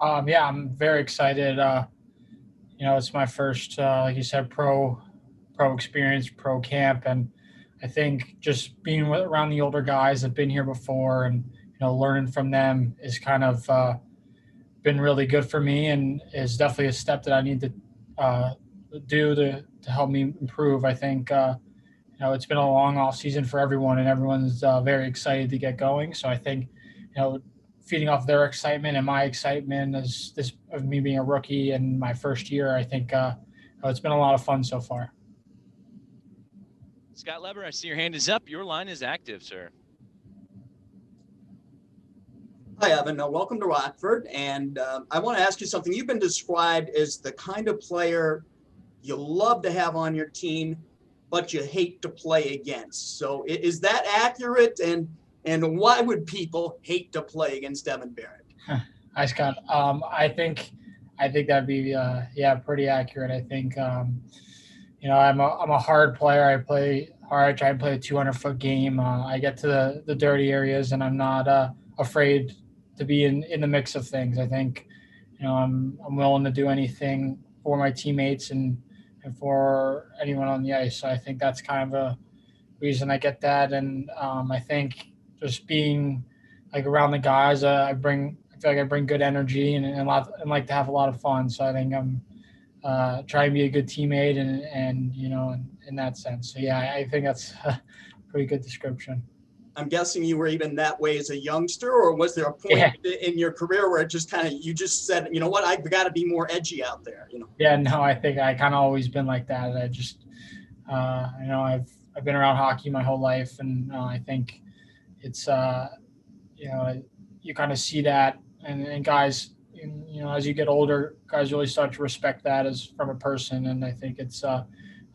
Yeah, I'm very excited. It's my first, like you said, pro experience, pro camp, and I think just being around the older guys that've been here before and learning from them is kind of been really good for me, and is definitely a step that I need to uh, do to help me improve. I think it's been a long off season for everyone, and everyone's very excited to get going. So I think feeding off their excitement and my excitement as this of me being a rookie and my first year, I think it's been a lot of fun so far. Scott Leber, I see your hand is up. Your line is active, sir. Hi, Evan. Welcome to Rockford. And I want to ask you something. You've been described as the kind of player you love to have on your team, but you hate to play against. So is that accurate? And why would people hate to play against Evan Barratt? Hi, Scott. I think that'd be yeah, pretty accurate. I think I'm a hard player. I play hard. I try and play a 200-foot game. I get to the dirty areas, and I'm not afraid to be in the mix of things. I think I'm willing to do anything for my teammates and for anyone on the ice. So I think that's kind of a reason I get that. And I think just being like around the guys, I feel like I bring good energy and like to have a lot of fun. So I think I'm try and be a good teammate and in that sense. So yeah, I think that's a pretty good description. I'm guessing you were even that way as a youngster, or was there a point Yeah, in your career where it just kind of, you just said, you know what, I've got to be more edgy out there, yeah. No, I think I kind of always been like that. I just I've been around hockey my whole life, and I think it's you know you kind of see that, and guys. As you get older, guys really start to respect that as from a person, and I think it's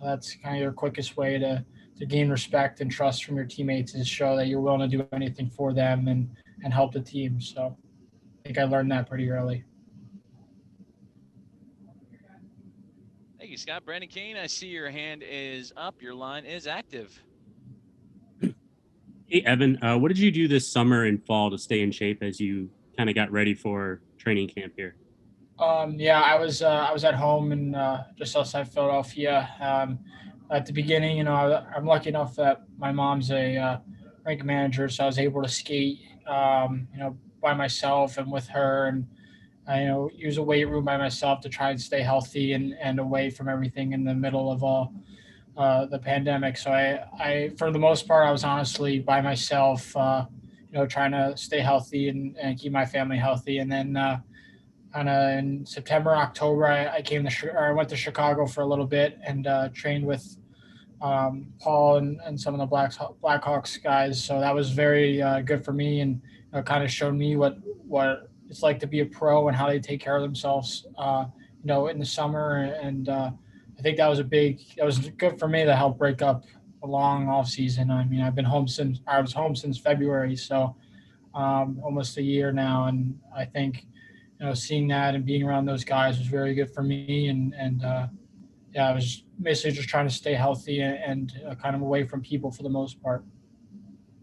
that's kind of your quickest way to gain respect and trust from your teammates is show that you're willing to do anything for them and help the team. So I think I learned that pretty early. Thank you, Scott. Brandon Kane, I see your hand is up. Your line is active. Hey, Evan, what did you do this summer and fall to stay in shape as you kind of got ready for training camp here? Yeah, I was at home and just outside Philadelphia. At the beginning, I'm lucky enough that my mom's a rink manager, so I was able to skate, by myself and with her, and I use a weight room by myself to try and stay healthy and away from everything in the middle of all the pandemic. So I, for the most part, I was honestly by myself, trying to stay healthy and keep my family healthy, and then. Kind of in September, October, I went to Chicago for a little bit and trained with Paul and some of the Blackhawks guys. So that was very good for me, and kind of showed me what it's like to be a pro and how they take care of themselves. In the summer, and I think that was good for me to help break up a long off season. I mean, I was home since February, so almost a year now, and I think seeing that and being around those guys was very good for me. And yeah, I was basically just trying to stay healthy and kind of away from people for the most part.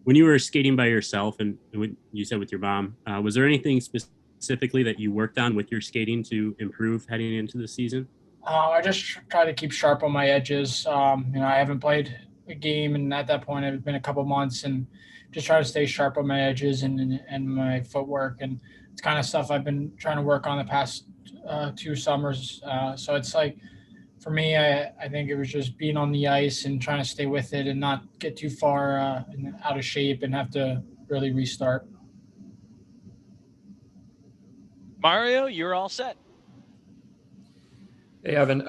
When you were skating by yourself and when you said with your mom, was there anything specifically that you worked on with your skating to improve heading into the season? I just try to keep sharp on my edges. I haven't played a game, and at that point, it's been a couple months, and just try to stay sharp on my edges and my footwork, and it's kind of stuff I've been trying to work on the past 2 summers. So it's like for me, I think it was just being on the ice and trying to stay with it and not get too far out of shape and have to really restart. Mario, you're all set. Hey, Evan.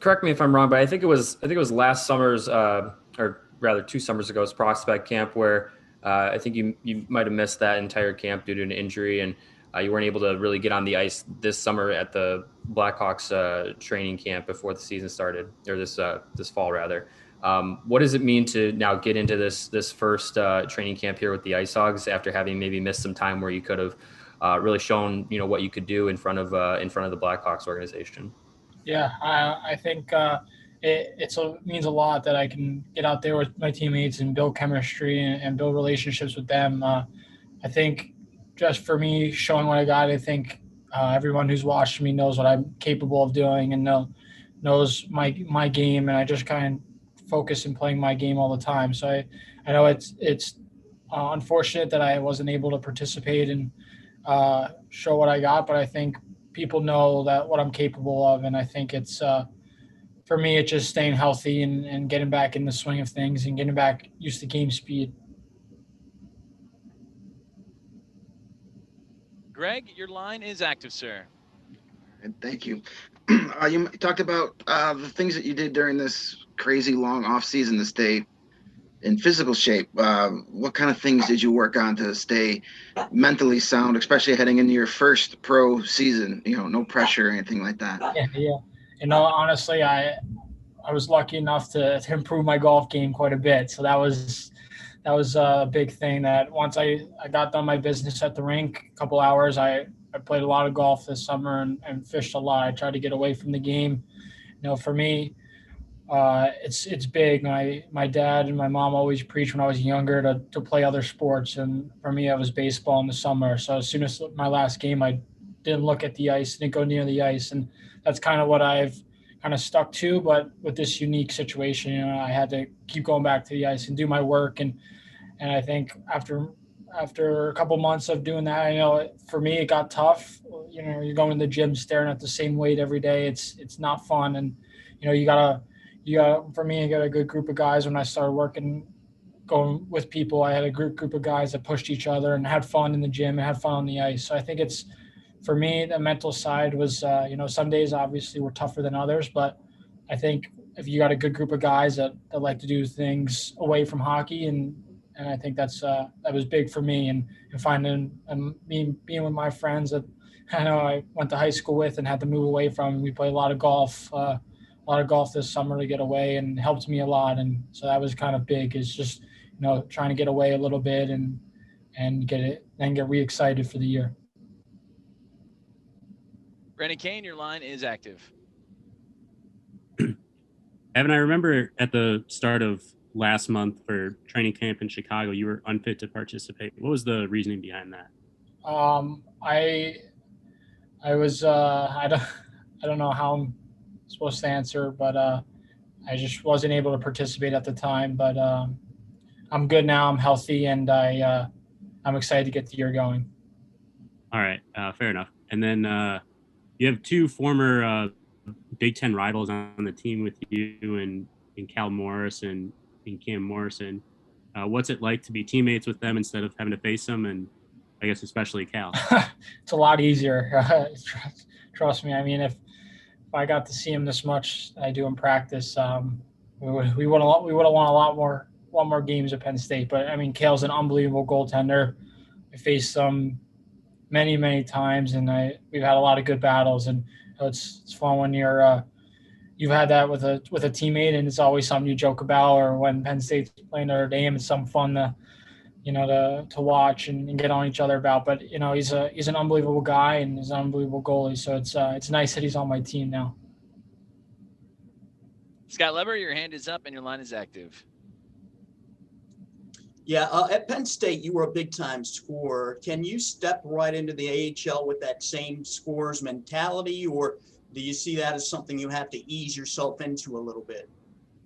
Correct me if I'm wrong, but I think it was last summer's, or rather 2 summers ago's prospect camp where I think you might have missed that entire camp due to an injury, and you weren't able to really get on the ice this summer at the Blackhawks training camp before the season started, or this fall rather. What does it mean to now get into this first training camp here with the IceHogs after having maybe missed some time where you could have really shown what you could do in front of the Blackhawks organization? Yeah, I think it means a lot that I can get out there with my teammates and build chemistry and build relationships with them. I think just for me showing what I got, I think everyone who's watched me knows what I'm capable of doing and knows my game, and I just kind of focus in playing my game all the time. So I know it's unfortunate that I wasn't able to participate and show what I got, but I think people know that what I'm capable of, and I think it's for me it's just staying healthy and getting back in the swing of things and getting back used to game speed. Greg, your line is active, sir. And thank you. You talked about the things that you did during this crazy long off season to stay in physical shape. What kind of things did you work on to stay mentally sound, especially heading into your first pro season? No pressure or anything like that. Yeah. Honestly, I was lucky enough to improve my golf game quite a bit. So that was a big thing. That once I got done my business at the rink, a couple hours, I played a lot of golf this summer and fished a lot. I tried to get away from the game. For me, it's big. My dad and my mom always preached when I was younger to play other sports, and for me, it was baseball in the summer. So as soon as my last game, I didn't look at the ice, didn't go near the ice, and that's kind of what I've kind of stuck to. But with this unique situation, I had to keep going back to the ice and do my work, and I think after a couple months of doing that, for me it got tough. You're going to the gym staring at the same weight every day. It's not fun, and you gotta for me, I got a good group of guys when I started going with people. I had a group of guys that pushed each other and had fun in the gym and had fun on the ice. So I think it's, for me, the mental side was, some days obviously were tougher than others, but I think if you got a good group of guys that like to do things away from hockey, and I think that was big for me, and finding and being with my friends that I know I went to high school with and had to move away from. We played a lot of golf this summer to get away, and helped me a lot. And so that was kind of big, is just, trying to get away a little bit and get re-excited for the year. Brandon Kane, your line is active. Evan, I remember at the start of last month for training camp in Chicago, you were unfit to participate. What was the reasoning behind that? I was I don't know how I'm supposed to answer, but I just wasn't able to participate at the time. But I'm good now. I'm healthy, and I'm excited to get the year going. All right, fair enough. And then you have two former Big Ten rivals on the team with you, and Cal Morris and Cam Morrison. What's it like to be teammates with them instead of having to face them, and I guess especially Cal? It's a lot easier. Trust me. I mean, if I got to see him this much I do in practice, we would have won a lot more games at Penn State. But I mean, Cal's an unbelievable goaltender. I faced him many times, and we've had a lot of good battles. And it's fun when you've had that with a teammate, and it's always something you joke about. Or when Penn State's playing Notre Dame, it's some fun to watch and get on each other about. But he's an unbelievable guy, and he's an unbelievable goalie. So it's nice that he's on my team now. Scott Leber, your hand is up and your line is active. Yeah, at Penn State, you were a big-time scorer. Can you step right into the AHL with that same scorer's mentality, or do you see that as something you have to ease yourself into a little bit?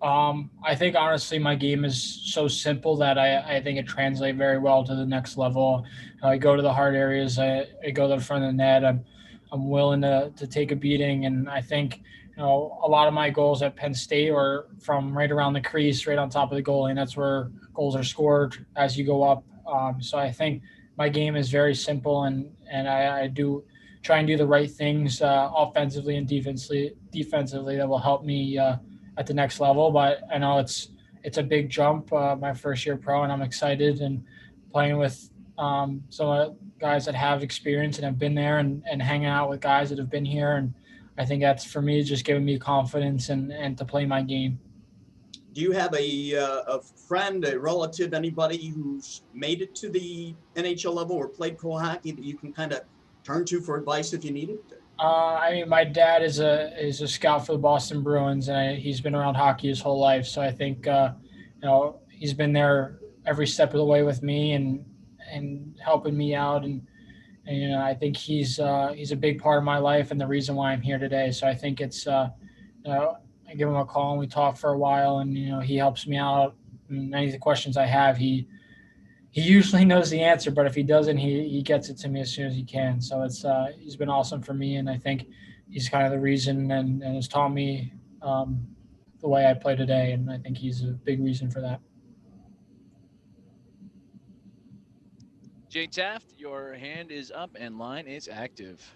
I think, honestly, my game is so simple that I think it translates very well to the next level. I go to the hard areas. I go to the front of the net. I'm willing to take a beating, and I think a lot of my goals at Penn State are from right around the crease, right on top of the goalie, and that's where goals are scored as you go up. So I think my game is very simple, and I do try and do the right things offensively and defensively that will help me at the next level. But I know it's a big jump, my first year pro, and I'm excited, and playing with some guys that have experience and have been there, and hanging out with guys that have been here. And I think that's, for me, just giving me confidence and to play my game. Do you have a friend, a relative, anybody who's made it to the NHL level or played pro hockey that you can kind of turn to for advice if you need it? I mean, my dad is a scout for the Boston Bruins, and he's been around hockey his whole life. So I think he's been there every step of the way with me and helping me out, and And I think he's a big part of my life and the reason why I'm here today. So I think it's I give him a call and we talk for a while, and he helps me out. And any of the questions I have, he usually knows the answer, but if he doesn't, he gets it to me as soon as he can. So it's he's been awesome for me, and I think he's kind of the reason and has taught me the way I play today, and I think he's a big reason for that. Jay Taft, your hand is up and line is active.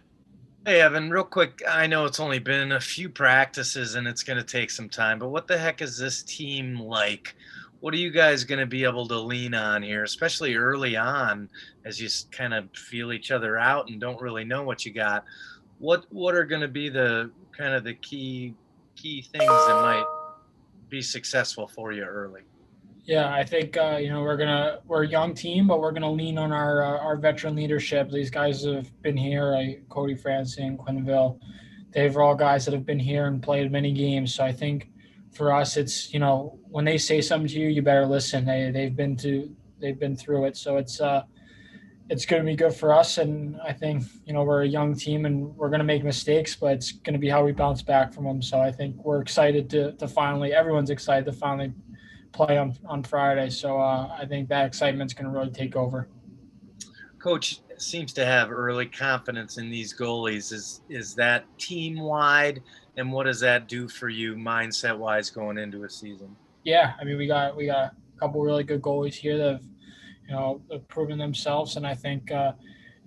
Hey, Evan, real quick. I know it's only been a few practices and it's going to take some time, but what the heck is this team like? What are you guys going to be able to lean on here, especially early on as you kind of feel each other out and don't really know what you got? What are going to be the kind of the key things that might be successful for you early? Yeah, I think we're a young team, but we're gonna lean on our veteran leadership. These guys have been here, like Cody Franson, Quinville. They've all guys that have been here and played many games. So I think for us, it's when they say something to you, you better listen. They've been through it, so it's going to be good for us. And I think we're a young team and we're going to make mistakes, but it's going to be how we bounce back from them. So I think we're excited to finally, everyone's excited to finally play on Friday. So I think that excitement's going to really take over. Coach seems to have early confidence in these goalies. Is that team wide, and what does that do for you mindset wise going into a season? Yeah, I mean we got a couple really good goalies here that have proven themselves, and I think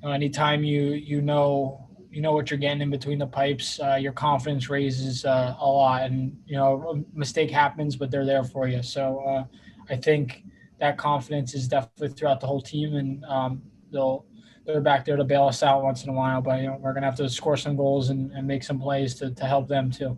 anytime you know what you're getting in between the pipes, your confidence raises a lot, and a mistake happens, but they're there for you. So I think that confidence is definitely throughout the whole team, and they're back there to bail us out once in a while. But we're gonna have to score some goals and make some plays to help them too.